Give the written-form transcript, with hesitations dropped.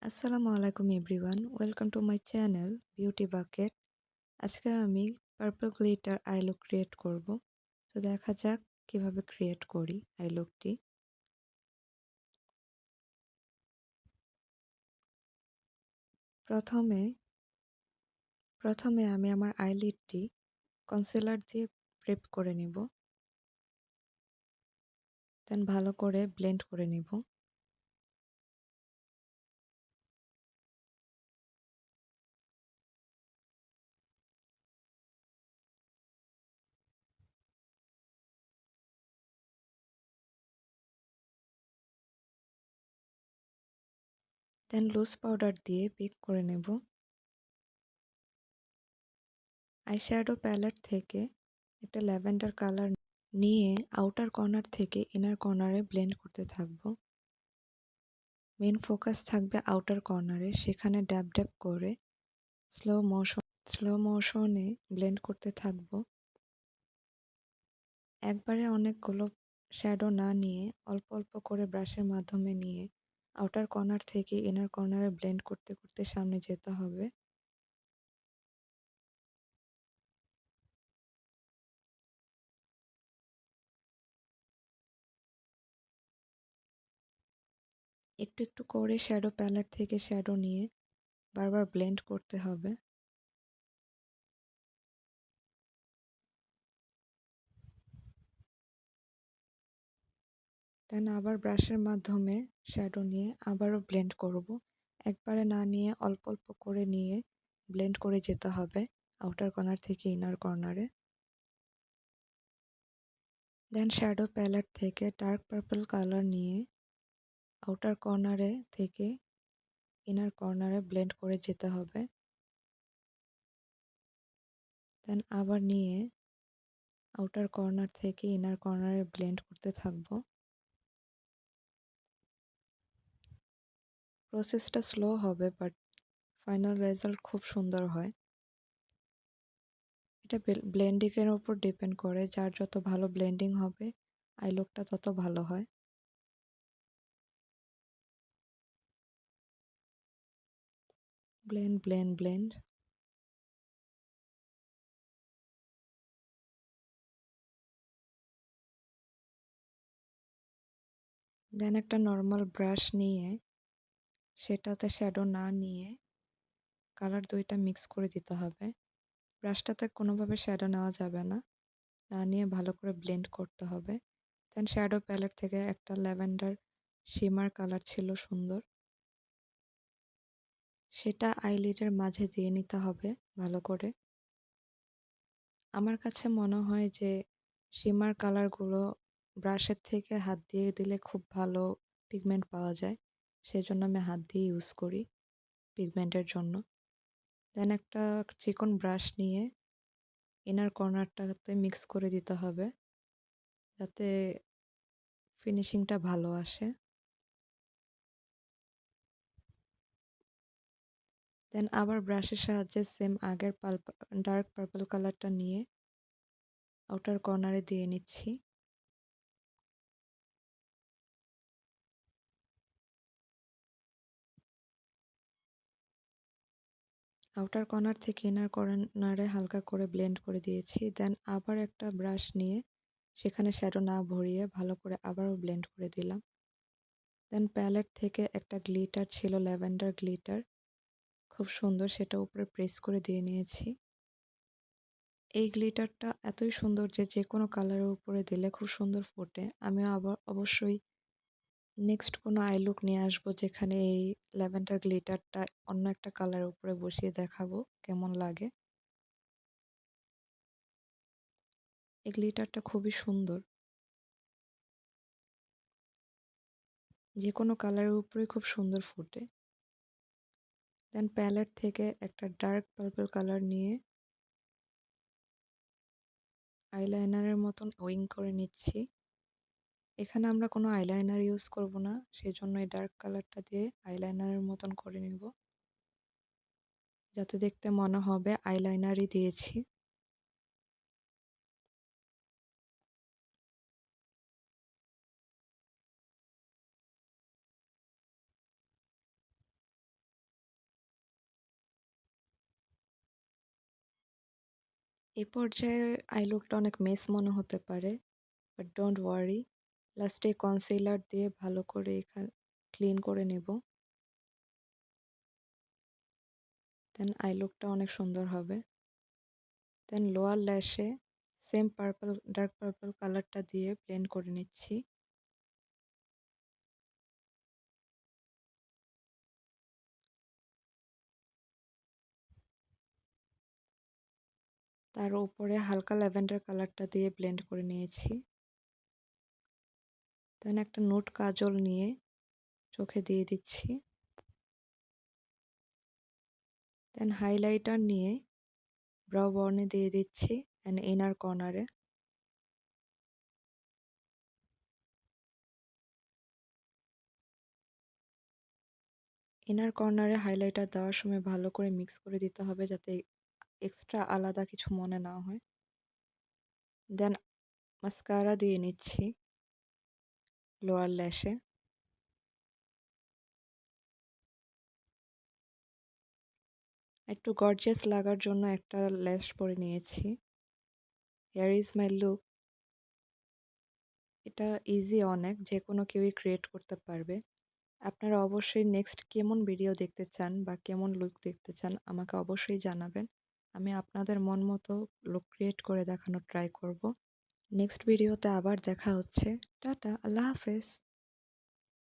আসসালামু আলাইকুম everyone, welcome to my channel beauty bucket. আজকে আমি purple glitter I look create করব। তো দেখা যাক কিভাবে ক্রিয়েট করি আই লুকটি। প্রথমে প্রথমে আমি আমার আইলিডটি কনসিলার দিয়ে প্রেপ করে নিব, দেন ভালো করে ব্লেন্ড করে নিব। দেন লুজ পাউডার দিয়ে পিক করে নেব। আইশ্যাডো প্যালেট থেকে একটা ল্যাভেন্ডার কালার নিয়ে আউটার কর্নার থেকে ইনার কর্নারে ব্লেন্ড করতে থাকবো। মেন ফোকাস থাকবে আউটার কর্নারে, সেখানে ড্যাব ড্যাব করে স্লো মোশনে ব্লেন্ড করতে থাকবো। একবারে অনেকগুলো শ্যাডো না নিয়ে অল্প অল্প করে ব্রাশের মাধ্যমে নিয়ে আউটার কর্নার থেকে ইনার কর্নারে ব্লেন্ড করতে করতে সামনে যেতে হবে। একটু একটু করে শ্যাডো প্যালেট থেকে শ্যাডো নিয়ে বারবার ব্লেন্ড করতে হবে। দেন আবার ব্রাশের মাধ্যমে শ্যাডো নিয়ে আবারও ব্লেন্ড করব। একবারে না নিয়ে অল্প অল্প করে নিয়ে ব্লেন্ড করে যেতে হবে আউটার কর্নার থেকে ইনার কর্নারে। দেন শ্যাডো প্যালেট থেকে ডার্ক পার্পল কালার নিয়ে আউটার কর্নারে থেকে ইনার কর্নারে ব্লেন্ড করে যেতে হবে। দেন আবার নিয়ে আউটার কর্নার থেকে ইনার কর্নারে ব্লেন্ড করতে থাকবো। প্রসেসটা স্লো হবে, বাট ফাইনাল রেজাল্ট খুব সুন্দর হয়। এটা ব্লেন্ডিংয়ের ওপর ডিপেন্ড করে, যার যত ভালো ব্লেন্ডিং হবে আই লুকটা তত ভালো হয়। Blend blend blend. দেন একটা নর্মাল ব্রাশ নিয়ে সেটাতে শ্যাডো না নিয়ে কালার দুইটা মিক্স করে দিতে হবে। ব্রাশটাতে কোনোভাবে শ্যাডো নেওয়া যাবে না, না নিয়ে ভালো করে ব্লেন্ড করতে হবে। দেন শ্যাডো প্যালেট থেকে একটা ল্যাভেন্ডার শিমার কালার ছিল সুন্দর, সেটা আইলিডের মাঝে দিয়ে নিতে হবে ভালো করে। আমার কাছে মনে হয় যে শিমার কালারগুলো ব্রাশের থেকে হাত দিয়ে দিলে খুব ভালো পিগমেন্ট পাওয়া যায়, সেজন্য আমি হাত দিয়ে ইউজ করি পিগমেন্টের জন্য। দেন একটা চিকন ব্রাশ নিয়ে ইনার কর্নারটাতে মিক্স করে দিতে হবে যাতে ফিনিশিংটা ভালো আসে। দেন আবার ব্রাশের সাহায্যে সেম আগের ডার্ক পার্পল কালারটা নিয়ে আউটার কর্নারে দিয়ে নিচ্ছি। আউটার কর্নার থেকে ইনার কর্নারে হালকা করে ব্লেন্ড করে দিয়েছি। দেন আবার একটা ব্রাশ নিয়ে সেখানে শ্যাডো না ভরিয়ে ভালো করে আবারও ব্লেন্ড করে দিলাম। দেন প্যালেট থেকে একটা গ্লিটার ছিল, ল্যাভেন্ডার গ্লিটার, খুব সুন্দর, সেটা উপরে প্রেস করে দিয়ে নিয়েছি। এই গ্লিটারটা এতই সুন্দর যে যে কোনো কালারের উপরে দিলে খুব সুন্দর ফোটে। আমিও আবার অবশ্যই নেক্সট কোনো আই লুক নিয়ে আসবো যেখানে এই ল্যাভেন্ডার গ্লিটারটা অন্য একটা কালারের উপরে বসিয়ে দেখাবো কেমন লাগে। এই গ্লিটারটা খুবই সুন্দর, যে কোনো কালারের উপরেই খুব সুন্দর ফোটে। দেন প্যালেট থেকে একটা ডার্ক পার্পল কালার নিয়ে আইলাইনারের মতন উইং করে নিচ্ছি। এখানে আমরা কোনো আইলাইনার ইউজ করব না, সেজন্য এই ডার্ক কালারটা দিয়ে আইলাইনারের মতন করে নিব, যাতে দেখতে মনে হবে আইলাইনারই দিয়েছি। এই পর্যায়ে আই লুকটা অনেক মেস মনে হতে পারে, বাট ডোন্ট ওয়ারি। লাস্টে কনসিলার দিয়ে ভালো করে এখানে ক্লিন করে নেব। দেন আই লুকটা অনেক সুন্দর হবে। দেন লোয়ার ল্যাশে সেম ডার্ক পার্পল কালারটা দিয়ে ব্লেন্ড করে নিচ্ছি। তার উপরে হালকা ল্যাভেন্ডার কালারটা দিয়ে ব্লেন্ড করে নিয়েছি। দেন একটা নুট কাজল নিয়ে চোখে দিয়ে দিচ্ছি। দেন হাইলাইটার নিয়ে ব্রাউ বর্নে দিয়ে দিচ্ছি অ্যান্ড ইনার কর্নারে। ইনার কর্নারে হাইলাইটার দেওয়ার সময় ভালো করে মিক্স করে দিতে হবে যাতে এক্সট্রা আলাদা কিছু মনে না হয়। দেন মাস্কারা দিয়ে নিচ্ছি লোয়ার ল্যাশে। একটু গর্জিয়াস লাগার জন্য একটা ল্যাশ পরে নিয়েছি। Hair is my look. এটা ইজি অনেক, যে কোনো কেউই ক্রিয়েট করতে পারবে। আপনারা অবশ্যই নেক্সট কেমন ভিডিও দেখতে চান বা কেমন লুক দেখতে চান আমাকে অবশ্যই জানাবেন। আমি আপনাদের মন মতো লুক ক্রিয়েট করে দেখানোর ট্রাই করব। নেক্সট ভিডিওতে আবার দেখা হচ্ছে। টাটা, আল্লাহ হাফেজ।